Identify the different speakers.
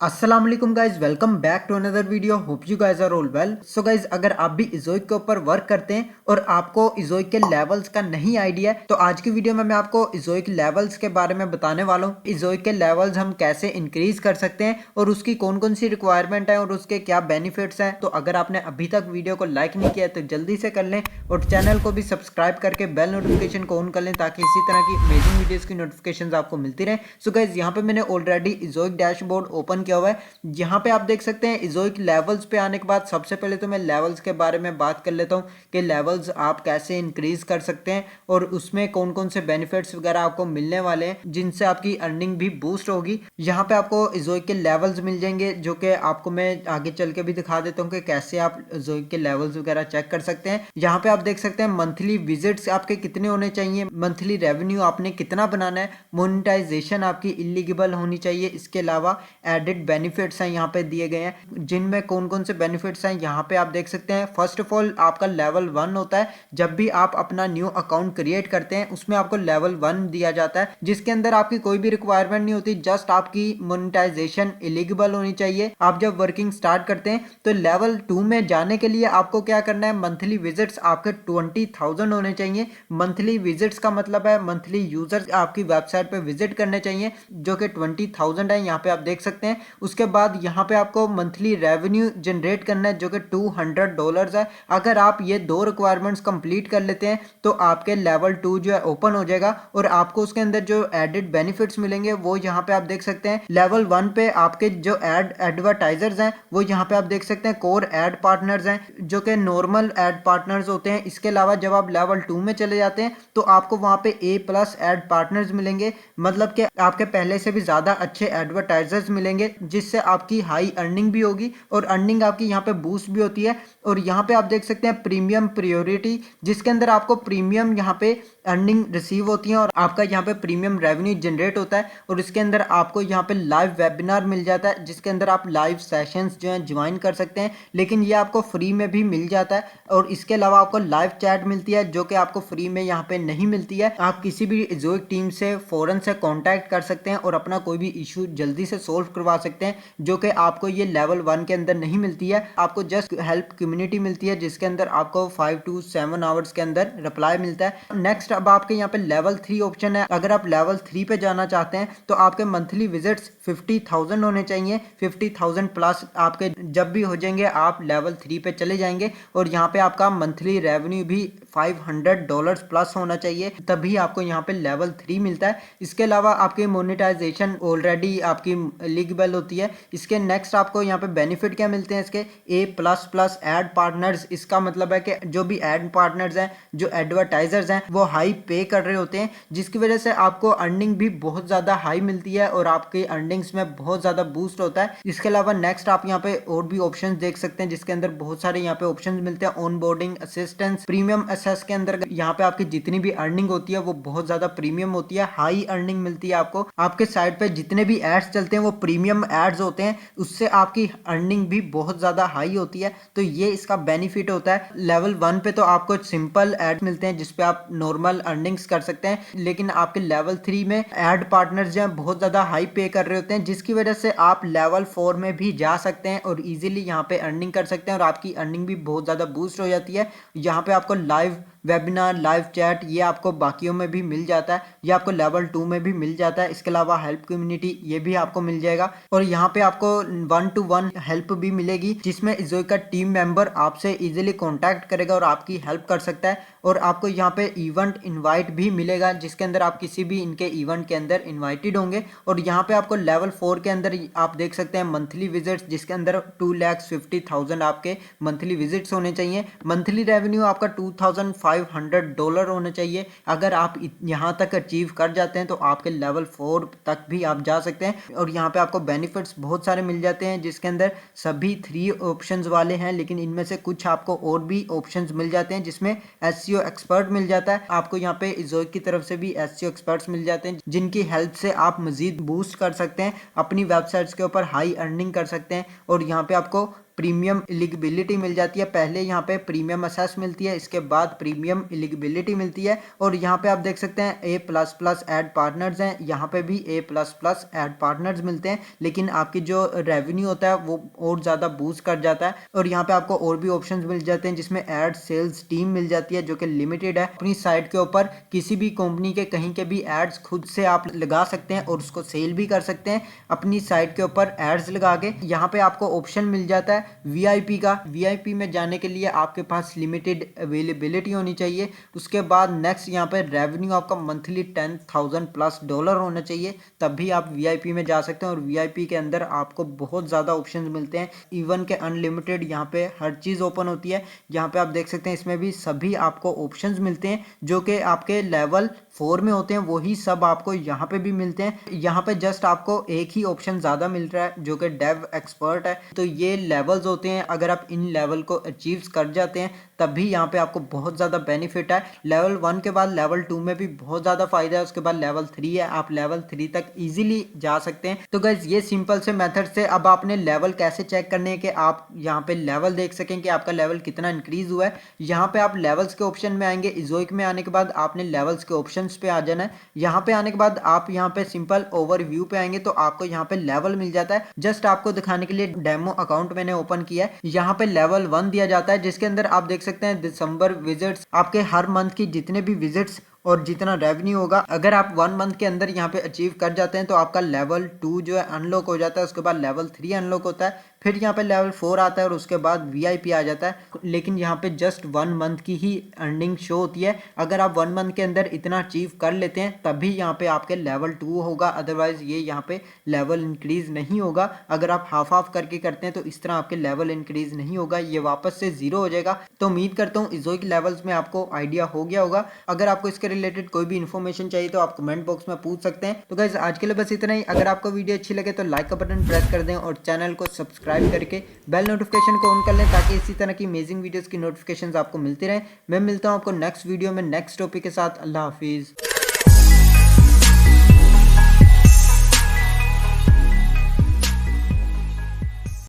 Speaker 1: अस्सलाम वालेकुम guys, welcome back to another video. Hope you guys are all well. So guys, अगर आप भी इजोइक के ऊपर वर्क करते हैं और आपको इजोइक के लेवल्स का नहीं आइडिया है तो आज की वीडियो में मैं आपको इजोइक लेवल्स के बारे में बताने वाला हूँ। इजोइक के लेवल्स हम कैसे इंक्रीज कर सकते हैं और उसकी कौन कौन सी रिक्वायरमेंट है और उसके क्या बेनिफिट्स हैं। तो अगर आपने अभी तक वीडियो को लाइक नहीं किया तो जल्दी से कर लें और चैनल को भी सब्सक्राइब करके बेल नोटिफिकेशन को ऑन कर लें ताकि इसी तरह की अमेजिंग वीडियोस की नोटिफिकेशन आपको मिलती रहे। सो गाइज, यहाँ पे मैंने ऑलरेडी इजोइक डैशबोर्ड ओपन किया हुआ है। यहाँ पे आप देख सकते हैं इजोइक लेवल्स पे आने के बाद सबसे पहले तो मैं लेवल्स के बारे में बात कर लेता हूँ कि लेवल्स आप कैसे इंक्रीज कर सकते हैं और उसमें कौन कौन से बेनिफिट्स वगैरह आपको मिलने वाले हैं जिनसे आपकी अर्निंग भी बूस्ट होगी। यहाँ पे आपको इजोइक के लेवल्स मिल जाएंगे जो कि आपको मैं आगे चल के भी दिखा देता हूँ कि कैसे आप इजोइक के लेवल्स वगैरह चेक कर सकते हैं। यहाँ पे आप देख सकते हैं मंथली विजिट्स आपके कितने होने चाहिए, मंथली रेवेन्यू आपने कितना बनाना है, मोनेटाइजेशन आपकी इलीगल होनी चाहिए। इसके अलावा एडेड बेनिफिट्स हैं यहाँ पे दिए गए हैं जिनमें कौन कौन से बेनिफिट्स हैं यहाँ पे आप देख सकते हैं। फर्स्ट ऑफ ऑल आपका लेवल 1 होता है। जब भी आप अपना न्यू अकाउंट क्रिएट करते हैं उसमें आपको लेवल 1 दिया जाता है जिसके अंदर आपकी कोई भी रिक्वायरमेंट नहीं होती, जस्ट आपकी मोनेटाइजेशन एलिजिबल होनी चाहिए। आप जब वर्किंग स्टार्ट करते हैं तो लेवल 2 में जाने के लिए आपको क्या करना है, मंथली विजिट्स आपके 20,000 होने चाहिए। मंथली विजिट्स का मतलब है मंथली यूजर्स आपकी वेबसाइट पे विजिट करने चाहिए जो कि 20,000 है, यहाँ पे आप देख सकते हैं। उसके बाद यहाँ पे आपको मंथली रेवेन्यू जनरेट करना है जो कि $200 है। अगर आप ये दो रिक्वायरमेंट्स कंप्लीट कर लेते हैं तो आपके लेवल 2 जो है ओपन हो जाएगा और आपको उसके अंदर जो एडेड बेनिफिट्स मिलेंगे वो यहाँ पे आप देख सकते हैं। लेवल 1 पे आपके जो एडवर्टाइजर्स हैं वो यहाँ पे आप देख सकते हैं कोर एड पार्टनर्स हैं जो कि नॉर्मल एड पार्टनर्स होते हैं। इसके अलावा जब आप लेवल 2 में चले जाते हैं तो आपको वहाँ पे A+ एड पार्टनर्स मिलेंगे, मतलब कि आपके पहले से भी ज्यादा अच्छे एडवर्टाइजर्स मिलेंगे जिससे आपकी हाई अर्निंग भी होगी और अर्निंग आपकी यहाँ पे बूस्ट भी होती है। और यहाँ पे आप देख सकते हैं प्रीमियम प्रायोरिटी जिसके अंदर आपको प्रीमियम यहाँ पे अर्निंग रिसीव होती है और आपका यहाँ पे प्रीमियम रेवेन्यू जनरेट होता है। और इसके अंदर आपको यहाँ पे लाइव वेबिनार मिल जाता है जिसके अंदर आप लाइव सेशंस जो है ज्वाइन कर सकते हैं, लेकिन ये आपको फ्री में भी मिल जाता है। और इसके अलावा आपको लाइव चैट मिलती है जो कि आपको फ्री में यहाँ पे नहीं मिलती है। आप किसी भी इजोइक टीम से फौरन से कॉन्टैक्ट कर सकते हैं और अपना कोई भी इशू जल्दी से सोल्व करवा सकते हैं जो कि आपको ये लेवल 1 के अंदर नहीं मिलती है। आपको जस्ट हेल्प कम्युनिटी मिलती है जिसके अंदर आपको 5 to 7 आवर्स के अंदर रिप्लाई मिलता है। नेक्स्ट अब आपके यहाँ पे लेवल 3 ऑप्शन है। अगर आप लेवल 3 पे जाना चाहते हैं तो आपके मंथली विजिट्स 50,000 होने चाहिए। 50,000 प्लस आपके जब भी हो जाएंगे आप लेवल 3 पे चले जाएंगे और यहाँ पे आपका मंथली रेवेन्यू भी $500 प्लस होना चाहिए, तभी आपको यहाँ पे लेवल 3 मिलता है। इसके अलावा आपकी मोनेटाइजेशन ऑलरेडी आपकी एलिजिबल होती है। इसके नेक्स्ट आपको यहाँ पे बेनिफिट क्या मिलते हैं इसके, A++ एड पार्टनर्स। इसका मतलब है कि जो भी एड पार्टनर्स हैं, जो एडवर्टाइजर्स हैं, वो हाई पे कर रहे होते हैं जिसकी वजह से आपको अर्निंग भी बहुत ज़्यादा हाई मिलती है और आपकी अर्निंग्स में बहुत ज़्यादा बूस्ट होता है। इसके अलावा नेक्स्ट आप यहाँ पे और भी ऑप्शन देख सकते हैं जिसके अंदर बहुत सारे यहाँ पे ऑप्शन मिलते हैं। On boarding assistance, premium access के अंदर यहाँ पे आपकी जितनी भी अर्निंग होती है वो बहुत ज़्यादा प्रीमियम होती है, हाई अर्निंग मिलती है आपको। आपके साइट पे जितने भी एड्स चलते हैं वो प्रीमियम एड्स होते हैं, उससे आपकी अर्निंग भी बहुत ज़्यादा हाई होती है। तो ये इसका बेनिफिट होता है। लेवल 1 पे तो आपको सिंपल एड मिलते हैं जिसपे आप नॉर्मल अर्निंग्स कर सकते हैं, लेकिन आपके लेवल 3 में एड पार्टनर्स जो हैं बहुत ज़्यादा हाई पे कर रहे होते हैं जिसकी वजह से आप लेवल 4 में भी जा सकते हैं और इजीली यहाँ पे अर्निंग कर सकते हैं और आपकी अर्निंग भी बहुत ज़्यादा बूस्ट हो जाती है। यहाँ पे आपको लाइव वेबिनार, लाइव चैट ये आपको बाकियों में भी मिल जाता है, ये आपको लेवल 2 में भी मिल जाता है। इसके अलावा हेल्प कम्युनिटी ये भी आपको मिल जाएगा और यहाँ पे आपको 1-to-1 हेल्प भी मिलेगी जिसमें इजोइक का टीम मेंबर आपसे इजीली कांटेक्ट करेगा और आपकी हेल्प कर सकता है। और आपको यहाँ पे इवेंट इनवाइट भी मिलेगा जिसके अंदर आप किसी भी इनके इवेंट के अंदर इन्वाइटेड होंगे। और यहाँ पे आपको लेवल 4 के अंदर आप देख सकते हैं मंथली विजिट्स जिसके अंदर 2,50,000 आपके मंथली विजिट्स होने चाहिए। मंथली रेवेन्यू आपका $2,500 होना चाहिए। अगर आप यहाँ तक अचीव कर जाते हैं तो आपके लेवल 4 तक भी आप जा सकते हैं। और यहाँ पे आपको बेनिफिट्स बहुत सारे मिल जाते हैं जिसके अंदर सभी 3 ऑप्शंस वाले हैं, लेकिन इनमें से कुछ आपको और भी ऑप्शंस मिल जाते हैं जिसमें SEO एक्सपर्ट मिल जाता है। आपको यहाँ पे इजोइक की तरफ से भी SEO एक्सपर्ट्स मिल जाते हैं जिनकी हेल्प से आप मजीद बूस्ट कर सकते हैं, अपनी वेबसाइट्स के ऊपर हाई अर्निंग कर सकते हैं। और यहाँ पे आपको प्रीमियम एलिजिबिलिटी मिल जाती है। पहले यहाँ पे प्रीमियम असेस मिलती है, इसके बाद प्रीमियम एलिजिबिलिटी मिलती है। और यहाँ पे आप देख सकते हैं A++ एड पार्टनर्स हैं, यहाँ पे भी A++ एड पार्टनर्स मिलते हैं, लेकिन आपकी जो रेवेन्यू होता है वो और ज़्यादा बूस्ट कर जाता है। और यहाँ पे आपको और भी ऑप्शंस मिल जाते हैं, जिसमें एड सेल्स टीम मिल जाती है जो कि लिमिटेड है। अपनी साइट के ऊपर किसी भी कंपनी के कहीं के भी एड्स खुद से आप लगा सकते हैं और उसको सेल भी कर सकते हैं अपनी साइट के ऊपर एड्स लगा के। यहाँ पे आपको ऑप्शन मिल जाता है VIP का। VIP में जाने के लिए आपके पास लिमिटेड अवेलेबिलिटी होनी चाहिए। उसके बाद नेक्स्ट यहाँ पे रेवेन्यू आपका मंथली $10,000+ होना चाहिए, तब भी आप VIP में जा सकते हैं। और VIP के अंदर आपको बहुत ज़्यादा ऑप्शन मिलते हैं, इवन के अनलिमिटेड यहाँ पे हर चीज़ ओपन होती है। यहाँ पे आप देख सकते हैं इसमें भी सभी आपको ऑप्शंस मिलते हैं जो कि आपके लेवल 4 में होते हैं, वही सब आपको यहाँ पे भी मिलते हैं। यहाँ पे जस्ट आपको एक ही ऑप्शन ज़्यादा मिल रहा है जो कि डेव एक्सपर्ट है। तो ये लेवल्स होते हैं, अगर आप इन लेवल को अचीव कर जाते हैं तब भी यहाँ पे आपको बहुत ज़्यादा बेनिफिट है। लेवल 1 के बाद लेवल 2 में भी बहुत ज़्यादा फायदा है। उसके बाद लेवल 3 है, आप लेवल 3 तक इजीली जा सकते हैं। तो गाइज ये सिंपल से मेथड से अब आपने लेवल कैसे चेक करने हैं कि आप यहाँ पे लेवल देख सकें कि आपका लेवल कितना इंक्रीज हुआ है। यहाँ पे आप लेवल्स के ऑप्शन में आएंगे। इजोइक में आने के बाद आपने लेवल्स के ऑप्शंस पे आ जाना है। यहाँ पे आने के बाद आप यहाँ पे सिंपल ओवरव्यू पे आएंगे तो आपको यहाँ पे लेवल मिल जाता है। जस्ट आपको दिखाने के लिए डेमो अकाउंट मैंने ओपन किया है। यहाँ पे लेवल 1 दिया जाता है, जिसके अंदर आप देख सकते हैं दिसंबर विजिट्स, आपके हर मंथ की जितने भी विजिट्स और जितना रेवेन्यू होगा, अगर आप 1 मंथ के अंदर यहाँ पे अचीव कर जाते हैं तो आपका लेवल 2 जो है अनलॉक हो जाता है। उसके बाद लेवल 3 अनलॉक होता है, फिर यहाँ पे लेवल 4 आता है और उसके बाद VIP आ जाता है। लेकिन यहाँ पे जस्ट 1 मंथ की ही अर्निंग शो होती है। अगर आप 1 मंथ के अंदर इतना अचीव कर लेते हैं तभी यहाँ पे आपके लेवल 2 होगा, अदरवाइज ये यहाँ पे लेवल इंक्रीज नहीं होगा। अगर आप हाफ हाफ करके करते हैं तो इस तरह आपके लेवल इंक्रीज नहीं होगा, ये वापस से 0 हो जाएगा। तो उम्मीद करता हूँ इजोइक लेवल्स में आपको आइडिया हो गया होगा। अगर आपको इसके रिलेटेड कोई भी इन्फॉर्मेशन चाहिए तो आप कमेंट बॉक्स में पूछ सकते हैं। तो गाइस आज के लिए बस इतना ही। अगर आपको वीडियो अच्छी लगे तो लाइक का बटन प्रेस कर दें और चैनल को सब्सक्राइब करके बेल नोटिफिकेशन को ऑन कर लें, ताकि इसी तरह की अमेजिंग वीडियोस की नोटिफिकेशंस आपको मिलती रहें। मैं मिलता हूं आपको नेक्स्ट वीडियो में नेक्स्ट टॉपिक के साथ। अल्लाह हाफिज़।